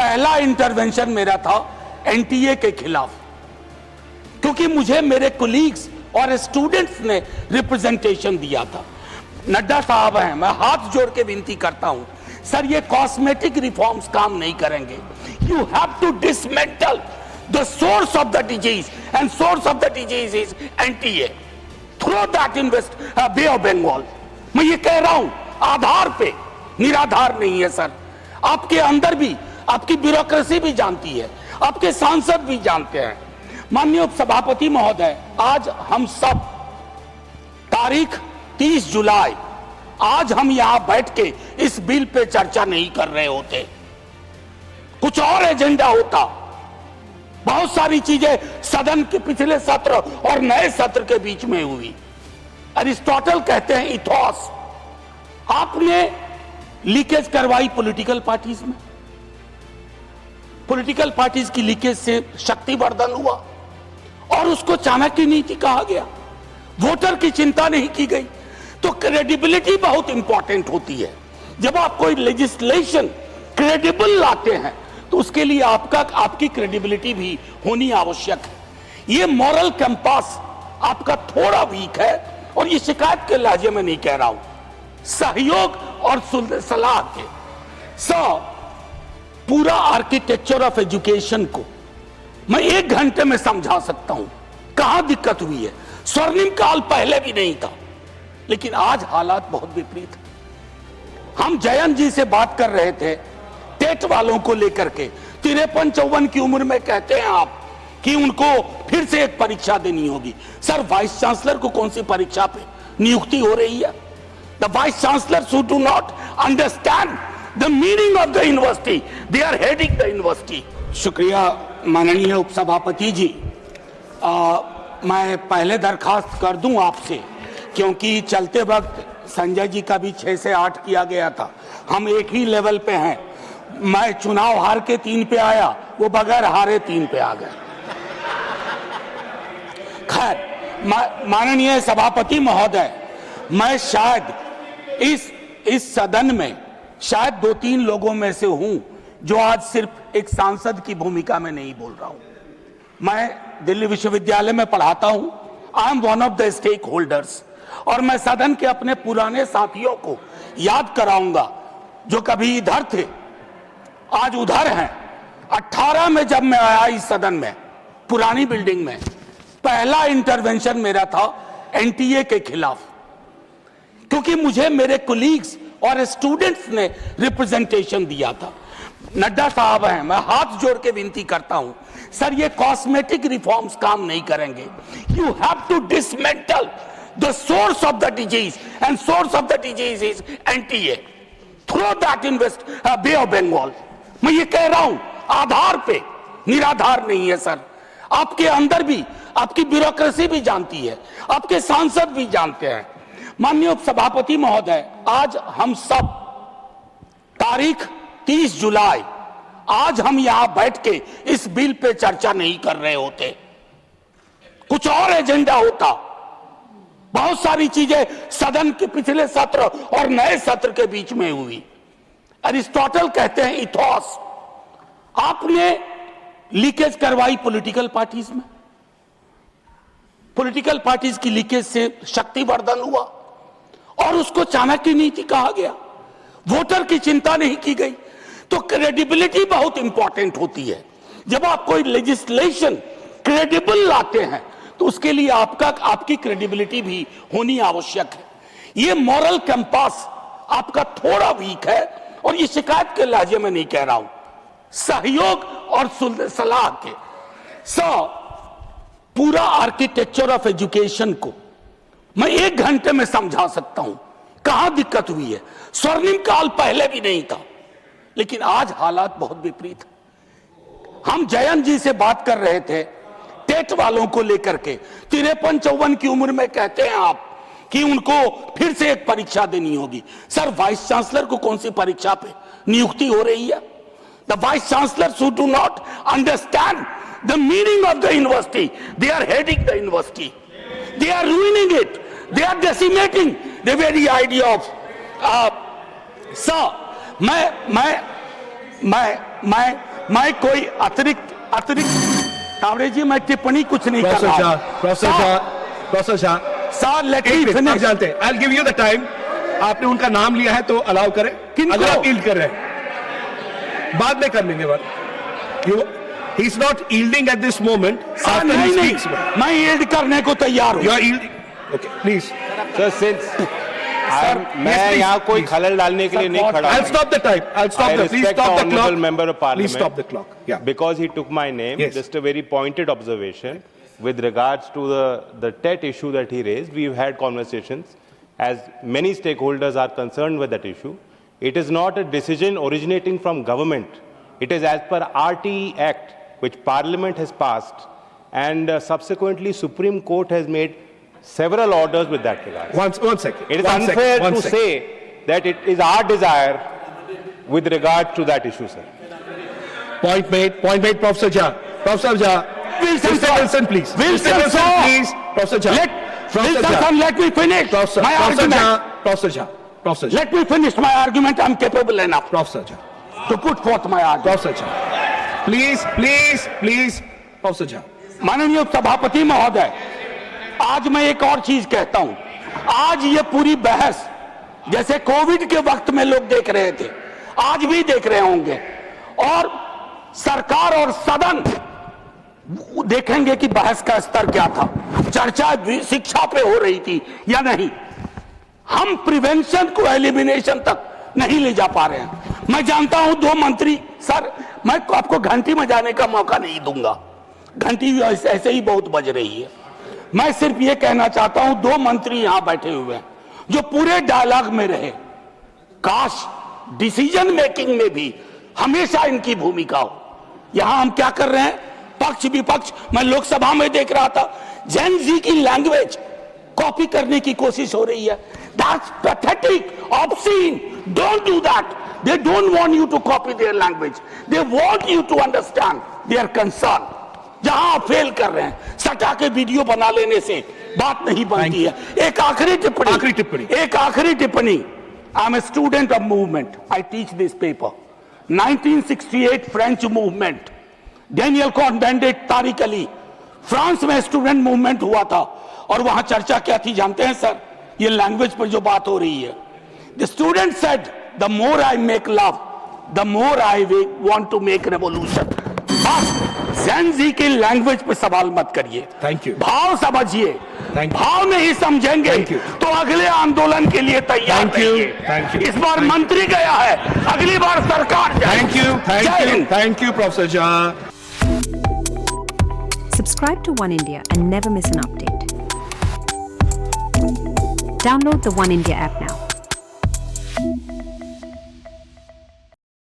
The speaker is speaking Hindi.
पहला इंटरवेंशन मेरा था एनटीए के खिलाफ, क्योंकि मुझे मेरे कोलीग्स और स्टूडेंट्स ने रिप्रेजेंटेशन दिया था। नड्डा साहब हैं, मैं हाथ जोड़ के विनती करता हूं, सर ये कॉस्मेटिक रिफॉर्म्स काम नहीं करेंगे। You have to dismantle the source of the disease, and source of the disease is NTA. Throw that in west Bay of Bengal. मैं ये कह रहा हूं, आधार पे, निराधार नहीं है सर। आपके अंदर भी आपकी ब्यूरोक्रेसी भी जानती है, आपके सांसद भी जानते हैं। माननीय उपसभापति महोदय, आज हम सब तारीख 30 जुलाई, आज हम यहां बैठ के इस बिल पे चर्चा नहीं कर रहे होते, कुछ और एजेंडा होता। बहुत सारी चीजें सदन के पिछले सत्र और नए सत्र के बीच में हुई। अरिस्टोटल कहते हैं इथोस। आपने लीकेज करवाई पॉलिटिकल पार्टीज में, पॉलिटिकल पार्टीज की लीकेज से शक्तिवर्धन हुआ और उसको चाणक्य नीति कहा गया। वोटर की चिंता नहीं की गई। तो क्रेडिबिलिटी बहुत इंपॉर्टेंट होती है। जब आप कोई लेजिस्लेशन क्रेडिबल लाते हैं तो उसके लिए आपकी क्रेडिबिलिटी भी होनी आवश्यक है। ये मॉरल कंपास आपका थोड़ा वीक है, और ये शिकायत के लहजे में नहीं कह रहा हूं, सहयोग और सलाह के। पूरा आर्किटेक्चर ऑफ एजुकेशन को मैं 1 घंटे में समझा सकता हूं कहां दिक्कत हुई है। स्वर्णिम काल पहले भी नहीं था, लेकिन आज हालात बहुत विपरीत है। हम जयंत जी से बात कर रहे थे टेट वालों को लेकर के। 53-54 की उम्र में कहते हैं आप कि उनको फिर से एक परीक्षा देनी होगी। सर, वाइस चांसलर को कौन सी परीक्षा पे नियुक्ति हो रही है? The vice chancellor who do not understand the meaning of the university, they are heading the university. शुक्रिया माननीय उपसभापति जी। मैं पहले दरखास्त कर दूं आपसे, क्योंकि चलते वक्त संजय जी का भी 6 से 8 किया गया था। हम एक ही लेवल पे हैं। मैं चुनाव हार के 3 पे आया, वो बगैर हारे 3 पे आ गए। खैर, माननीय सभापति महोदय, मैं शायद इस सदन में शायद 2-3 लोगों में से हूं जो आज सिर्फ एक सांसद की भूमिका में नहीं बोल रहा हूं। मैं दिल्ली विश्वविद्यालय में पढ़ाता हूं। I am one of the stakeholders, और मैं सदन के अपने पुराने साथियों को याद कराऊंगा जो कभी इधर थे, आज उधर हैं। 18 में जब मैं आया इस सदन में, पुरानी बिल्डिंग में, पहला इंटरवेंशन मेरा था एनटीए के खिलाफ, क्योंकि मुझे मेरे कोलीग्स और स्टूडेंट्स ने रिप्रेजेंटेशन दिया था। नड्डा साहब हैं, मैं हाथ जोड़ के विनती करता हूं, सर ये कॉस्मेटिक रिफॉर्म्स काम नहीं करेंगे। You have to dismantle the source of the disease, and source of the disease is NTA. Throw that in west Bay of Bengal. मैं ये कह रहा हूं, आधार पे, निराधार नहीं है सर। आपके अंदर भी आपकी ब्यूरोक्रेसी भी जानती है, आपके सांसद भी जानते हैं। माननीय उपसभापति महोदय, आज हम सब तारीख 30 जुलाई, आज हम यहां बैठ के इस बिल पे चर्चा नहीं कर रहे होते, कुछ और एजेंडा होता। बहुत सारी चीजें सदन के पिछले सत्र और नए सत्र के बीच में हुई। अरिस्टोटल कहते हैं इथोस। आपने लीकेज करवाई पॉलिटिकल पार्टीज में, पॉलिटिकल पार्टीज की लीकेज से शक्तिवर्धन हुआ और उसको चाणक्य नीति कहा गया। वोटर की चिंता नहीं की गई। तो क्रेडिबिलिटी बहुत इंपॉर्टेंट होती है। जब आप कोई लेजिस्लेशन क्रेडिबल लाते हैं तो उसके लिए आपकी क्रेडिबिलिटी भी होनी आवश्यक है। ये मॉरल कंपास आपका थोड़ा वीक है, और ये शिकायत के लहजे में नहीं कह रहा हूं, सहयोग और सलाह के। पूरा आर्किटेक्चर ऑफ एजुकेशन को मैं 1 घंटे में समझा सकता हूं कहां दिक्कत हुई है। स्वर्णिम काल पहले भी नहीं था, लेकिन आज हालात बहुत विपरीत है। हम जयंत जी से बात कर रहे थे टेट वालों को लेकर के। 53-54 की उम्र में कहते हैं आप कि उनको फिर से एक परीक्षा देनी होगी। सर, वाइस चांसलर को कौन सी परीक्षा पे नियुक्ति हो रही है? The vice chancellor who do not understand the meaning of the university, they are heading the university. They are ruining it. They are decimating the very idea of sir, मैं मैं कोई अतिरिक्त तावड़े जी मैं टिप्पणी कुछ नहीं कर रहा हूं। Professor Shah, sir let me finish. जानते हैं, I'll give you the time। आपने उनका नाम लिया है तो अलाउ करें। अगर आप यील्ड कर रहे हैं बाद में कर लेंगे बात। He is not yielding at this moment. नहीं, मैं यील्ड करने को तैयार हूं। You are yielding. Okay, please. Sir, since मैं यहाँ कोई खलल डालने के लिए नहीं खड़ा। I'll stop the time. Please stop the clock. Member of Parliament. Please stop the clock. Yeah. Because he took my name. Yes. Just a very pointed observation with regards to the TET issue that he raised. We've had conversations, as many stakeholders are concerned with that issue. It is not a decision originating from government. It is as per RTE Act, which Parliament has passed, and subsequently Supreme Court has made several orders with that regard. One second. It is unfair to say that it is our desire with regard to that issue, sir. Point made, Professor Jha. Professor Jha. Wilson, please. Wilson, please. Professor Jha. Let me finish my argument. Professor Jha. Let me finish my argument. I'm capable enough Professor Jha. to put forth my argument. Professor Jha. Please. Professor Jha. माननीय सभापति महोदय, आज मैं एक और चीज कहता हूं। आज ये पूरी बहस जैसे कोविड के वक्त में लोग देख रहे थे, आज भी देख रहे होंगे, और सरकार और सदन देखेंगे कि बहस का स्तर क्या था, चर्चा शिक्षा पे हो रही थी या नहीं। हम प्रिवेंशन को एलिमिनेशन तक नहीं ले जा पा रहे हैं। मैं जानता हूं दो मंत्री, सर मैं आपको घंटी बजाने का मौका नहीं दूंगा, घंटी ऐसे ही बहुत बज रही है। मैं सिर्फ ये कहना चाहता हूं दो मंत्री यहां बैठे हुए हैं जो पूरे डायलॉग में रहे, काश डिसीजन मेकिंग में भी हमेशा इनकी भूमिका हो। यहां हम क्या कर रहे हैं, पक्ष विपक्ष, मैं लोकसभा में देख रहा था जेन जी की लैंग्वेज कॉपी करने की कोशिश हो रही है। That's pathetic, obscene, don't do that. They don't want you to copy their language, they want you to understand their concern. जहां आप फेल कर रहे हैं, सटा के वीडियो बना लेने से बात नहीं बनती है। एक आखिरी टिप्पणी। I am a student of movement, I teach this paper. 1968 French movement, Daniel Cohn Bendit, Tariq Ali, France में स्टूडेंट मूवमेंट हुआ था, और वहां चर्चा क्या थी जानते हैं सर? ये लैंग्वेज पर जो बात हो रही है, the student said the more I make love the more I want to make revolution. Gen Z की लैंग्वेज पे सवाल मत करिए, थैंक यू। भाव समझिए, भाव नहीं समझेंगे तो अगले आंदोलन के लिए तैयार रहिए। इस बार मंत्री गया है, अगली बार सरकार जाएगी। Thank you professor Jha. Subscribe to One India and never miss an update. Download the One India app now.